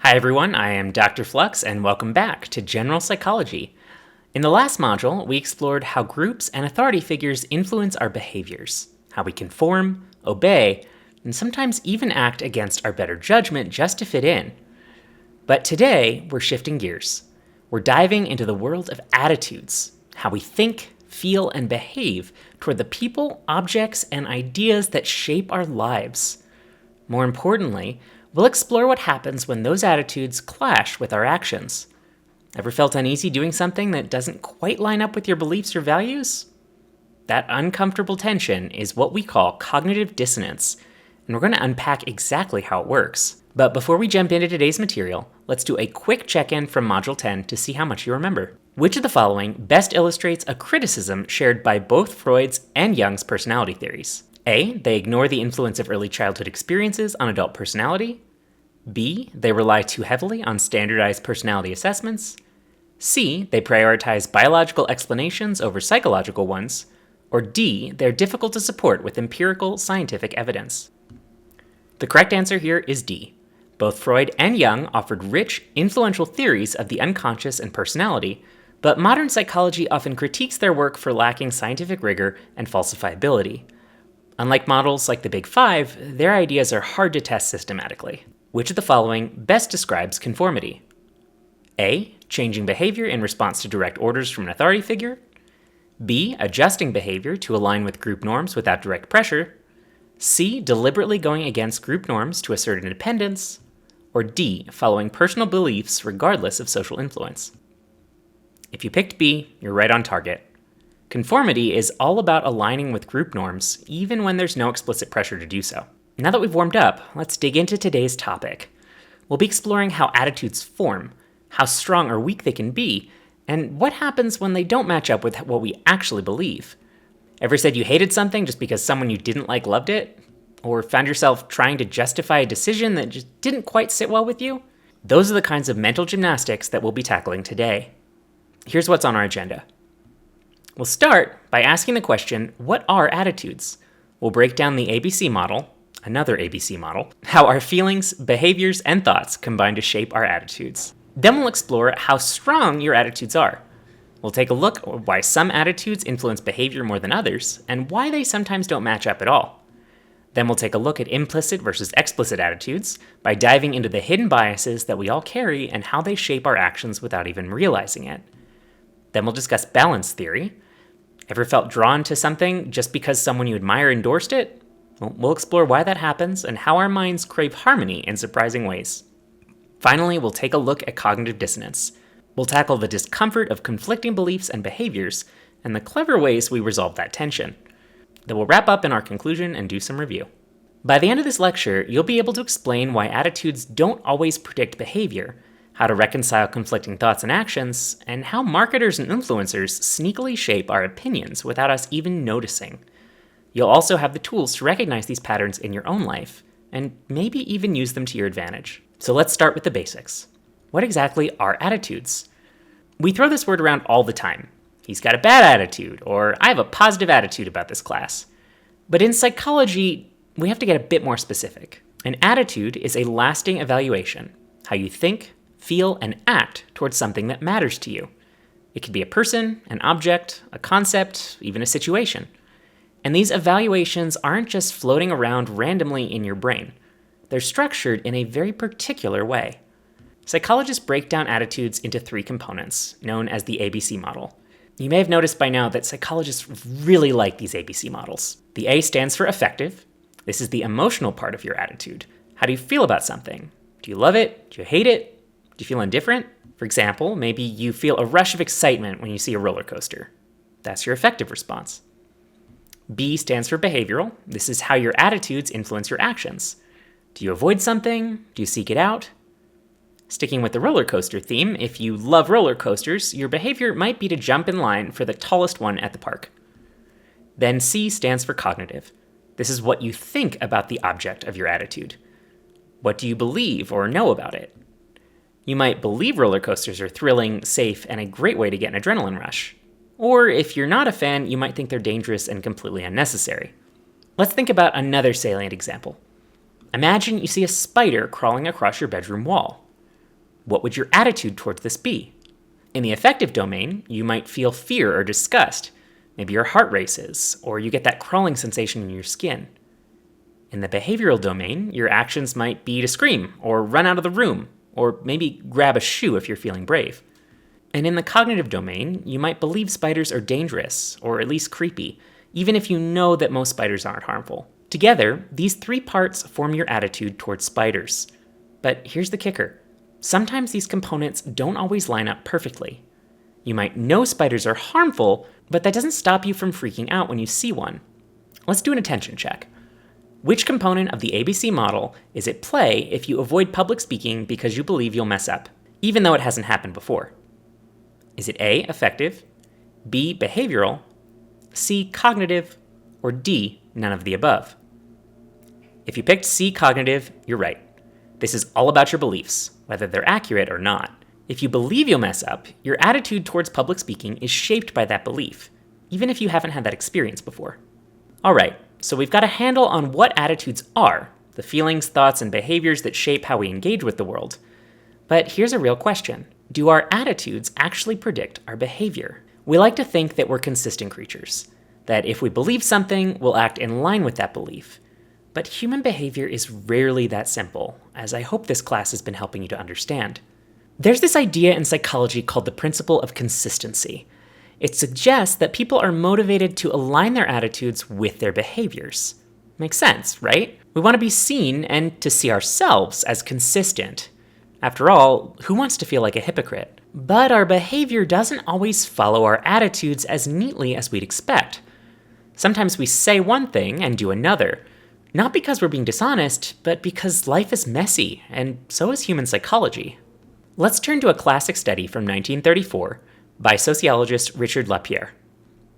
Hi everyone, I am Dr. Flux and welcome back to General Psychology. In the last module, we explored how groups and authority figures influence our behaviors, how we conform, obey, and sometimes even act against our better judgment just to fit in. But today, we're shifting gears. We're diving into the world of attitudes, how we think, feel, and behave toward the people, objects, and ideas that shape our lives. More importantly, we'll explore what happens when those attitudes clash with our actions. Ever felt uneasy doing something that doesn't quite line up with your beliefs or values? That uncomfortable tension is what we call cognitive dissonance, and we're going to unpack exactly how it works. But before we jump into today's material, let's do a quick check-in from Module 10 to see how much you remember. Which of the following best illustrates a criticism shared by both Freud's and Jung's personality theories? A, they ignore the influence of early childhood experiences on adult personality. B, they rely too heavily on standardized personality assessments. C, they prioritize biological explanations over psychological ones. Or D, they're difficult to support with empirical scientific evidence. The correct answer here is D. Both Freud and Jung offered rich, influential theories of the unconscious and personality, but modern psychology often critiques their work for lacking scientific rigor and falsifiability. Unlike models like the Big Five, their ideas are hard to test systematically. Which of the following best describes conformity? A, changing behavior in response to direct orders from an authority figure. B, adjusting behavior to align with group norms without direct pressure. C, deliberately going against group norms to assert independence. Or D, following personal beliefs regardless of social influence. If you picked B, you're right on target. Conformity is all about aligning with group norms, even when there's no explicit pressure to do so. Now that we've warmed up, let's dig into today's topic. We'll be exploring how attitudes form, how strong or weak they can be, and what happens when they don't match up with what we actually believe. Ever said you hated something just because someone you didn't like loved it? Or found yourself trying to justify a decision that just didn't quite sit well with you? Those are the kinds of mental gymnastics that we'll be tackling today. Here's what's on our agenda. We'll start by asking the question, what are attitudes? We'll break down the ABC model, another ABC model, how our feelings, behaviors, and thoughts combine to shape our attitudes. Then we'll explore how strong your attitudes are. We'll take a look at why some attitudes influence behavior more than others, and why they sometimes don't match up at all. Then we'll take a look at implicit versus explicit attitudes by diving into the hidden biases that we all carry and how they shape our actions without even realizing it. Then we'll discuss balance theory. Ever felt drawn to something just because someone you admire endorsed it? Well, we'll explore why that happens and how our minds crave harmony in surprising ways. Finally, we'll take a look at cognitive dissonance. We'll tackle the discomfort of conflicting beliefs and behaviors and the clever ways we resolve that tension. Then we'll wrap up in our conclusion and do some review. By the end of this lecture, you'll be able to explain why attitudes don't always predict behavior, how to reconcile conflicting thoughts and actions, and how marketers and influencers sneakily shape our opinions without us even noticing. You'll also have the tools to recognize these patterns in your own life, and maybe even use them to your advantage. So let's start with the basics. What exactly are attitudes? We throw this word around all the time. He's got a bad attitude, or I have a positive attitude about this class. But in psychology, we have to get a bit more specific. An attitude is a lasting evaluation, how you think, feel, and act towards something that matters to you. It could be a person, an object, a concept, even a situation. And these evaluations aren't just floating around randomly in your brain. They're structured in a very particular way. Psychologists break down attitudes into three components, known as the ABC model. You may have noticed by now that psychologists really like these ABC models. The A stands for affective. This is the emotional part of your attitude. How do you feel about something? Do you love it? Do you hate it? Do you feel indifferent? For example, maybe you feel a rush of excitement when you see a roller coaster. That's your affective response. B stands for behavioral. This is how your attitudes influence your actions. Do you avoid something? Do you seek it out? Sticking with the roller coaster theme, if you love roller coasters, your behavior might be to jump in line for the tallest one at the park. Then C stands for cognitive. This is what you think about the object of your attitude. What do you believe or know about it? You might believe roller coasters are thrilling, safe, and a great way to get an adrenaline rush. Or if you're not a fan, you might think they're dangerous and completely unnecessary. Let's think about another salient example. Imagine you see a spider crawling across your bedroom wall. What would your attitude towards this be? In the affective domain, you might feel fear or disgust. Maybe your heart races, or you get that crawling sensation in your skin. In the behavioral domain, your actions might be to scream, or run out of the room, or maybe grab a shoe if you're feeling brave. And in the cognitive domain, you might believe spiders are dangerous, or at least creepy, even if you know that most spiders aren't harmful. Together, these three parts form your attitude towards spiders. But here's the kicker. Sometimes these components don't always line up perfectly. You might know spiders are harmful, but that doesn't stop you from freaking out when you see one. Let's do an attention check. Which component of the ABC model is at play if you avoid public speaking because you believe you'll mess up, even though it hasn't happened before? Is it A, affective, B, behavioral, C, cognitive, or D, none of the above? If you picked C, cognitive, you're right. This is all about your beliefs, whether they're accurate or not. If you believe you'll mess up, your attitude towards public speaking is shaped by that belief, even if you haven't had that experience before. All right, so we've got a handle on what attitudes are, the feelings, thoughts, and behaviors that shape how we engage with the world. But here's a real question. Do our attitudes actually predict our behavior? We like to think that we're consistent creatures, that if we believe something, we'll act in line with that belief. But human behavior is rarely that simple, as I hope this class has been helping you to understand. There's this idea in psychology called the principle of consistency. It suggests that people are motivated to align their attitudes with their behaviors. Makes sense, right? We want to be seen and to see ourselves as consistent. After all, who wants to feel like a hypocrite? But our behavior doesn't always follow our attitudes as neatly as we'd expect. Sometimes we say one thing and do another. Not because we're being dishonest, but because life is messy, and so is human psychology. Let's turn to a classic study from 1934 by sociologist Richard Lapierre.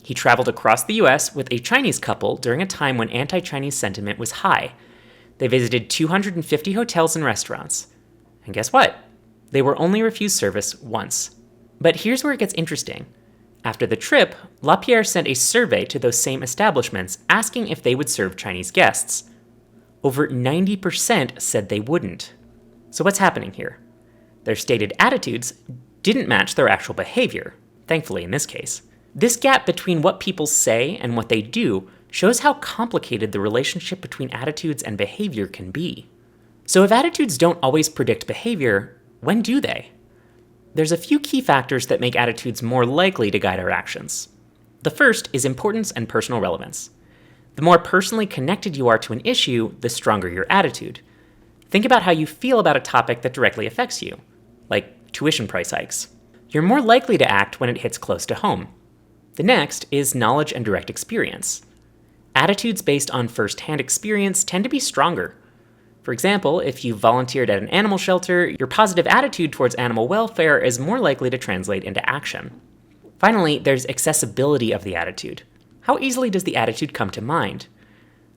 He traveled across the US with a Chinese couple during a time when anti-Chinese sentiment was high. They visited 250 hotels and restaurants. And guess what? They were only refused service once. But here's where it gets interesting. After the trip, Lapierre sent a survey to those same establishments asking if they would serve Chinese guests. Over 90% said they wouldn't. So what's happening here? Their stated attitudes didn't match their actual behavior, thankfully in this case. This gap between what people say and what they do shows how complicated the relationship between attitudes and behavior can be. So if attitudes don't always predict behavior, when do they? There's a few key factors that make attitudes more likely to guide our actions. The first is importance and personal relevance. The more personally connected you are to an issue, the stronger your attitude. Think about how you feel about a topic that directly affects you, like tuition price hikes. You're more likely to act when it hits close to home. The next is knowledge and direct experience. Attitudes based on first-hand experience tend to be stronger. For example, if you volunteered at an animal shelter, your positive attitude towards animal welfare is more likely to translate into action. Finally, there's accessibility of the attitude. How easily does the attitude come to mind?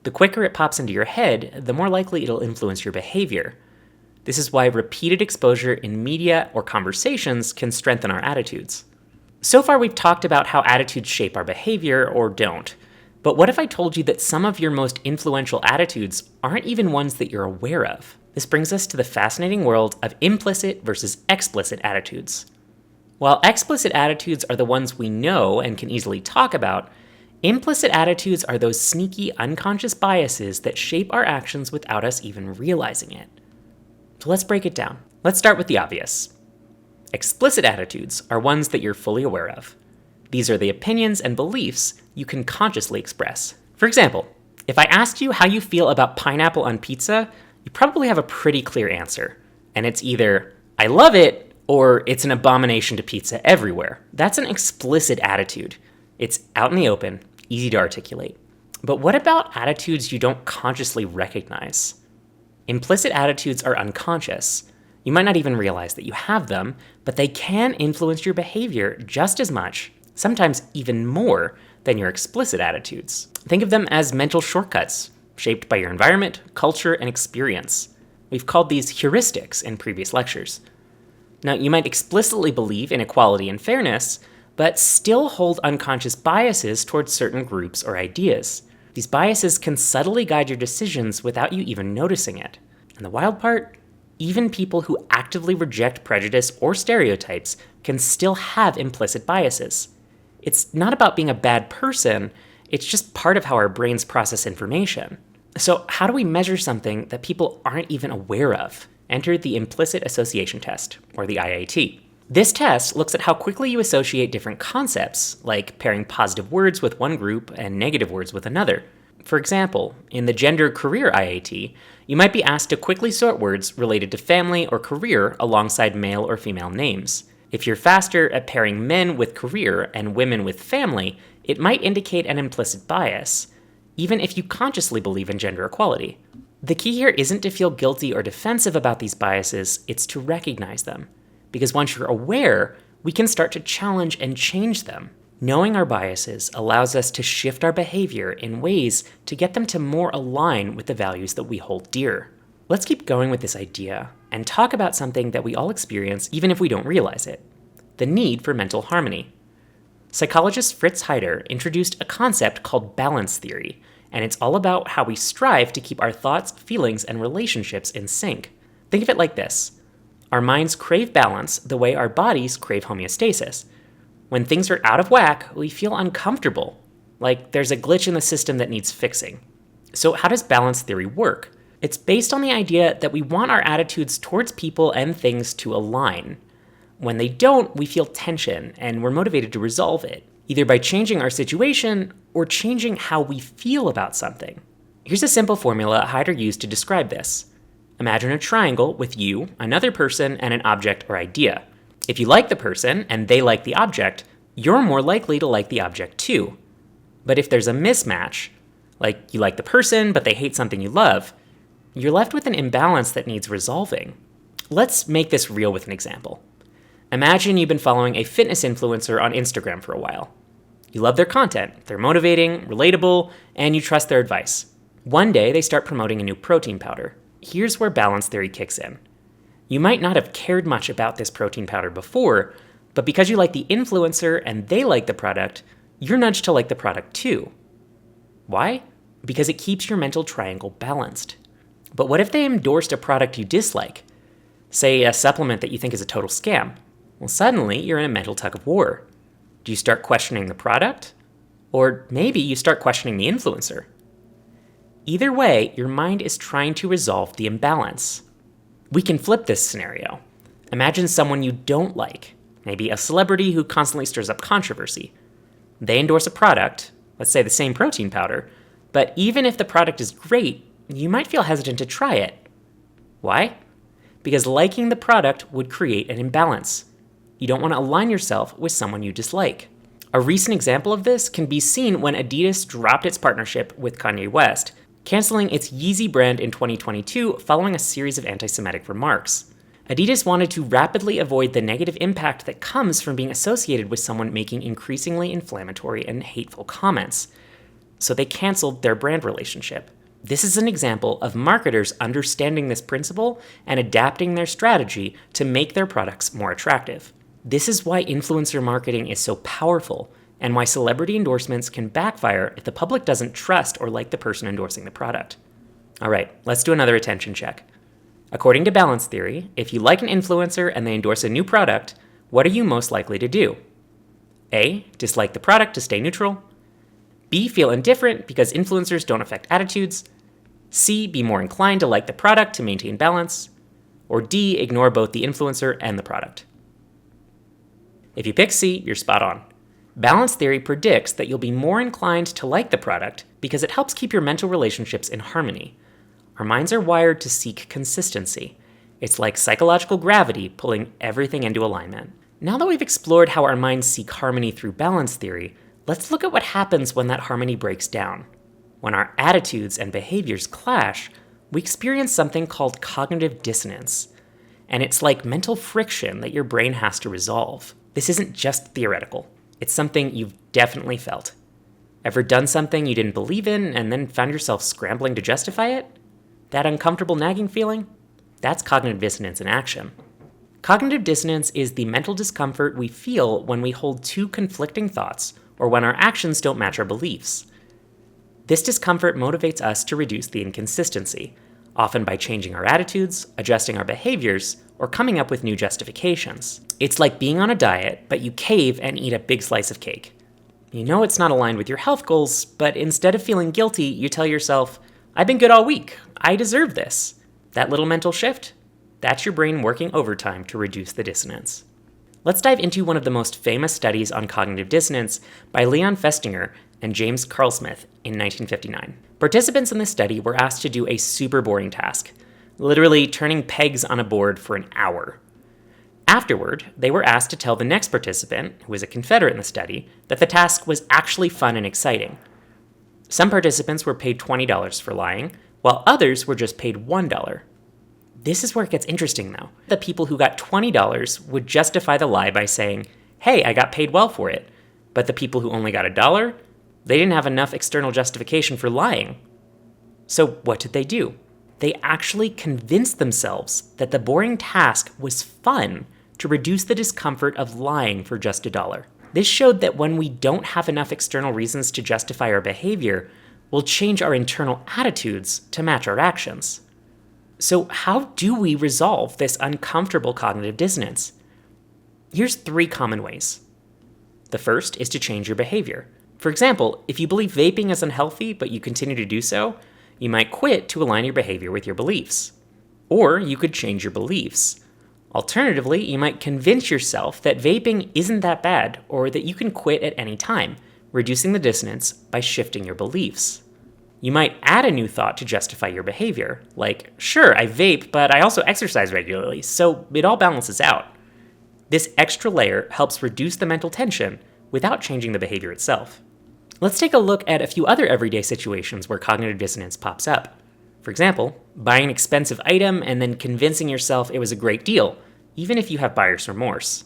The quicker it pops into your head, the more likely it'll influence your behavior. This is why repeated exposure in media or conversations can strengthen our attitudes. So far, we've talked about how attitudes shape our behavior or don't. But what if I told you that some of your most influential attitudes aren't even ones that you're aware of? This brings us to the fascinating world of implicit versus explicit attitudes. While explicit attitudes are the ones we know and can easily talk about, implicit attitudes are those sneaky, unconscious biases that shape our actions without us even realizing it. So let's break it down. Let's start with the obvious. Explicit attitudes are ones that you're fully aware of. These are the opinions and beliefs you can consciously express. For example, if I asked you how you feel about pineapple on pizza, you probably have a pretty clear answer. And it's either, I love it, or it's an abomination to pizza everywhere. That's an explicit attitude. It's out in the open, easy to articulate. But what about attitudes you don't consciously recognize? Implicit attitudes are unconscious. You might not even realize that you have them, but they can influence your behavior just as much, sometimes even more, than your explicit attitudes. Think of them as mental shortcuts, shaped by your environment, culture, and experience. We've called these heuristics in previous lectures. Now, you might explicitly believe in equality and fairness, but still hold unconscious biases towards certain groups or ideas. These biases can subtly guide your decisions without you even noticing it. And the wild part? even people who actively reject prejudice or stereotypes can still have implicit biases. It's not about being a bad person, it's just part of how our brains process information. So how do we measure something that people aren't even aware of? Enter the implicit association test, or the IAT. This test looks at how quickly you associate different concepts, like pairing positive words with one group and negative words with another. For example, in the gender career IAT, you might be asked to quickly sort words related to family or career alongside male or female names. If you're faster at pairing men with career and women with family, it might indicate an implicit bias, even if you consciously believe in gender equality. The key here isn't to feel guilty or defensive about these biases, it's to recognize them. Because once you're aware, we can start to challenge and change them. Knowing our biases allows us to shift our behavior in ways to get them to more align with the values that we hold dear. Let's keep going with this idea and talk about something that we all experience even if we don't realize it: the need for mental harmony. Psychologist Fritz Heider introduced a concept called balance theory, and it's all about how we strive to keep our thoughts, feelings, and relationships in sync. Think of it like this. Our minds crave balance the way our bodies crave homeostasis. When things are out of whack, we feel uncomfortable, like there's a glitch in the system that needs fixing. So how does balance theory work? It's based on the idea that we want our attitudes towards people and things to align. When they don't, we feel tension, and we're motivated to resolve it, either by changing our situation or changing how we feel about something. Here's a simple formula Heider used to describe this. Imagine a triangle with you, another person, and an object or idea. If you like the person and they like the object, you're more likely to like the object too. But if there's a mismatch, like you like the person but they hate something you love, you're left with an imbalance that needs resolving. Let's make this real with an example. Imagine you've been following a fitness influencer on Instagram for a while. You love their content, they're motivating, relatable, and you trust their advice. One day they start promoting a new protein powder. Here's where balance theory kicks in. You might not have cared much about this protein powder before, but because you like the influencer and they like the product, you're nudged to like the product too. Why? Because it keeps your mental triangle balanced. But what if they endorsed a product you dislike? Say a supplement that you think is a total scam. Well, suddenly you're in a mental tug of war. Do you start questioning the product? Or maybe you start questioning the influencer. Either way, your mind is trying to resolve the imbalance. We can flip this scenario. Imagine someone you don't like, maybe a celebrity who constantly stirs up controversy. They endorse a product, let's say the same protein powder, but even if the product is great, you might feel hesitant to try it. Why? Because liking the product would create an imbalance. You don't want to align yourself with someone you dislike. A recent example of this can be seen when Adidas dropped its partnership with Kanye West, canceling its Yeezy brand in 2022 following a series of anti-Semitic remarks. Adidas wanted to rapidly avoid the negative impact that comes from being associated with someone making increasingly inflammatory and hateful comments, so they canceled their brand relationship. This is an example of marketers understanding this principle and adapting their strategy to make their products more attractive. This is why influencer marketing is so powerful, and why celebrity endorsements can backfire if the public doesn't trust or like the person endorsing the product. All right, let's do another attention check. According to balance theory, if you like an influencer and they endorse a new product, what are you most likely to do? A, dislike the product to stay neutral. B, feel indifferent because influencers don't affect attitudes. C, be more inclined to like the product to maintain balance. Or D, ignore both the influencer and the product. If you pick C, you're spot on. Balance theory predicts that you'll be more inclined to like the product because it helps keep your mental relationships in harmony. Our minds are wired to seek consistency. It's like psychological gravity pulling everything into alignment. Now that we've explored how our minds seek harmony through balance theory, let's look at what happens when that harmony breaks down. When our attitudes and behaviors clash, we experience something called cognitive dissonance. And it's like mental friction that your brain has to resolve. This isn't just theoretical. It's something you've definitely felt. Ever done something you didn't believe in and then found yourself scrambling to justify it? That uncomfortable nagging feeling? That's cognitive dissonance in action. Cognitive dissonance is the mental discomfort we feel when we hold two conflicting thoughts or when our actions don't match our beliefs. This discomfort motivates us to reduce the inconsistency, often by changing our attitudes, adjusting our behaviors, or coming up with new justifications. It's like being on a diet, but you cave and eat a big slice of cake. You know it's not aligned with your health goals, but instead of feeling guilty, you tell yourself, I've been good all week. I deserve this. That little mental shift? That's your brain working overtime to reduce the dissonance. Let's dive into one of the most famous studies on cognitive dissonance by Leon Festinger and James Carlsmith in 1959. Participants in this study were asked to do a super boring task, literally turning pegs on a board for an hour. Afterward, they were asked to tell the next participant, who was a Confederate in the study, that the task was actually fun and exciting. Some participants were paid $20 for lying, while others were just paid $1. This is where it gets interesting, though. The people who got $20 would justify the lie by saying, hey, I got paid well for it. But the people who only got $1, they didn't have enough external justification for lying. So what did they do? They actually convinced themselves that the boring task was fun to reduce the discomfort of lying for just $1. This showed that when we don't have enough external reasons to justify our behavior, we'll change our internal attitudes to match our actions. So how do we resolve this uncomfortable cognitive dissonance? Here's 3 common ways. The first is to change your behavior. For example, if you believe vaping is unhealthy but you continue to do so, you might quit to align your behavior with your beliefs. Or you could change your beliefs. Alternatively, you might convince yourself that vaping isn't that bad or that you can quit at any time, reducing the dissonance by shifting your beliefs. You might add a new thought to justify your behavior, like, sure, I vape, but I also exercise regularly, so it all balances out. This extra layer helps reduce the mental tension without changing the behavior itself. Let's take a look at a few other everyday situations where cognitive dissonance pops up. For example, buying an expensive item and then convincing yourself it was a great deal, even if you have buyer's remorse.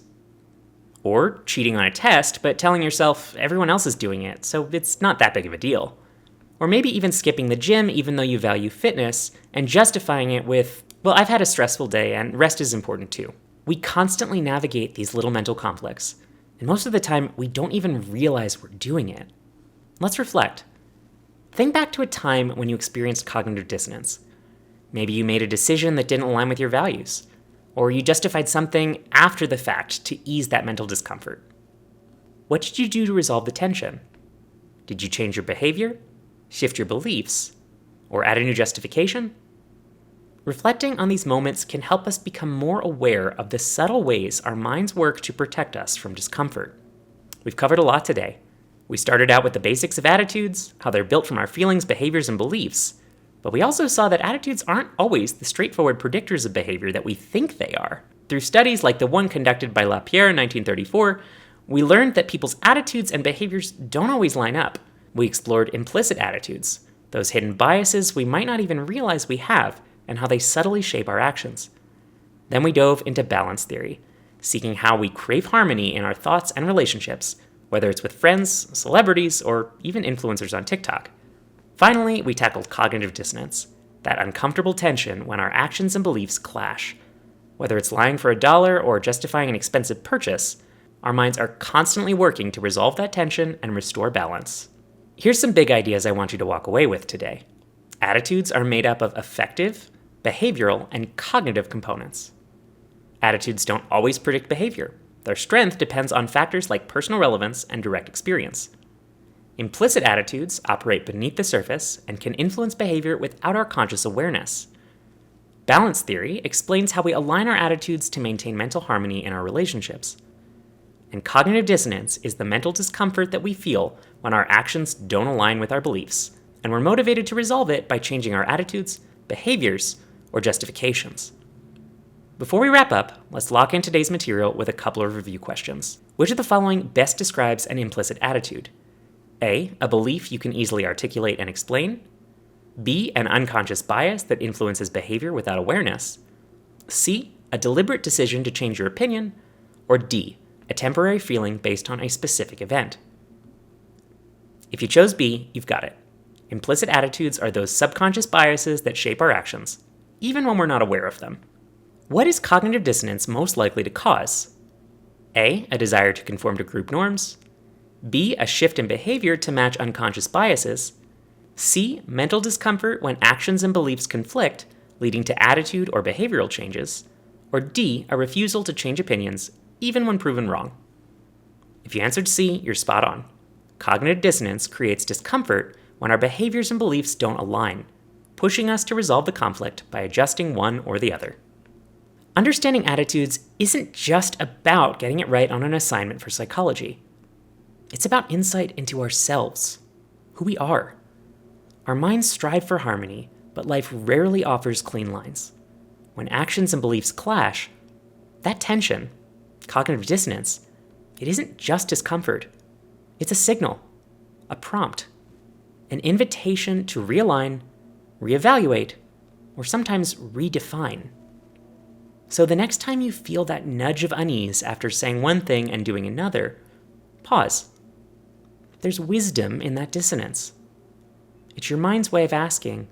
Or cheating on a test, but telling yourself everyone else is doing it, so it's not that big of a deal. Or maybe even skipping the gym even though you value fitness and justifying it with, well, I've had a stressful day and rest is important too. We constantly navigate these little mental conflicts, and most of the time we don't even realize we're doing it. Let's reflect. Think back to a time when you experienced cognitive dissonance. Maybe you made a decision that didn't align with your values, or you justified something after the fact to ease that mental discomfort. What did you do to resolve the tension? Did you change your behavior, shift your beliefs, or add a new justification? Reflecting on these moments can help us become more aware of the subtle ways our minds work to protect us from discomfort. We've covered a lot today. We started out with the basics of attitudes, how they're built from our feelings, behaviors, and beliefs. But we also saw that attitudes aren't always the straightforward predictors of behavior that we think they are. Through studies like the one conducted by Lapierre in 1934, we learned that people's attitudes and behaviors don't always line up. We explored implicit attitudes, those hidden biases we might not even realize we have, and how they subtly shape our actions. Then we dove into balance theory, seeking how we crave harmony in our thoughts and relationships, whether it's with friends, celebrities, or even influencers on TikTok. Finally, we tackled cognitive dissonance, that uncomfortable tension when our actions and beliefs clash. Whether it's lying for $1 or justifying an expensive purchase, our minds are constantly working to resolve that tension and restore balance. Here's some big ideas I want you to walk away with today. Attitudes are made up of affective, behavioral, and cognitive components. Attitudes don't always predict behavior. Their strength depends on factors like personal relevance and direct experience. Implicit attitudes operate beneath the surface and can influence behavior without our conscious awareness. Balance theory explains how we align our attitudes to maintain mental harmony in our relationships. And cognitive dissonance is the mental discomfort that we feel when our actions don't align with our beliefs, and we're motivated to resolve it by changing our attitudes, behaviors, or justifications. Before we wrap up, let's lock in today's material with a couple of review questions. Which of the following best describes an implicit attitude? A, a belief you can easily articulate and explain. B, an unconscious bias that influences behavior without awareness. C, a deliberate decision to change your opinion. Or D, a temporary feeling based on a specific event. If you chose B, you've got it. Implicit attitudes are those subconscious biases that shape our actions, even when we're not aware of them. What is cognitive dissonance most likely to cause? A, a desire to conform to group norms. B, a shift in behavior to match unconscious biases. C, mental discomfort when actions and beliefs conflict, leading to attitude or behavioral changes, or D, a refusal to change opinions even when proven wrong. If you answered C, you're spot on. Cognitive dissonance creates discomfort when our behaviors and beliefs don't align, pushing us to resolve the conflict by adjusting one or the other. Understanding attitudes isn't just about getting it right on an assignment for psychology. It's about insight into ourselves, who we are. Our minds strive for harmony, but life rarely offers clean lines. When actions and beliefs clash, that tension, cognitive dissonance, it isn't just discomfort. It's a signal, a prompt, an invitation to realign, reevaluate, or sometimes redefine. So the next time you feel that nudge of unease after saying one thing and doing another, pause. There's wisdom in that dissonance. It's your mind's way of asking,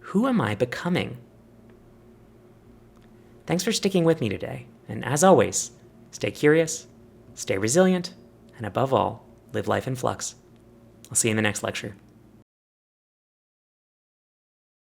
who am I becoming? Thanks for sticking with me today, and as always, stay curious, stay resilient, and above all, live life in flux. I'll see you in the next lecture.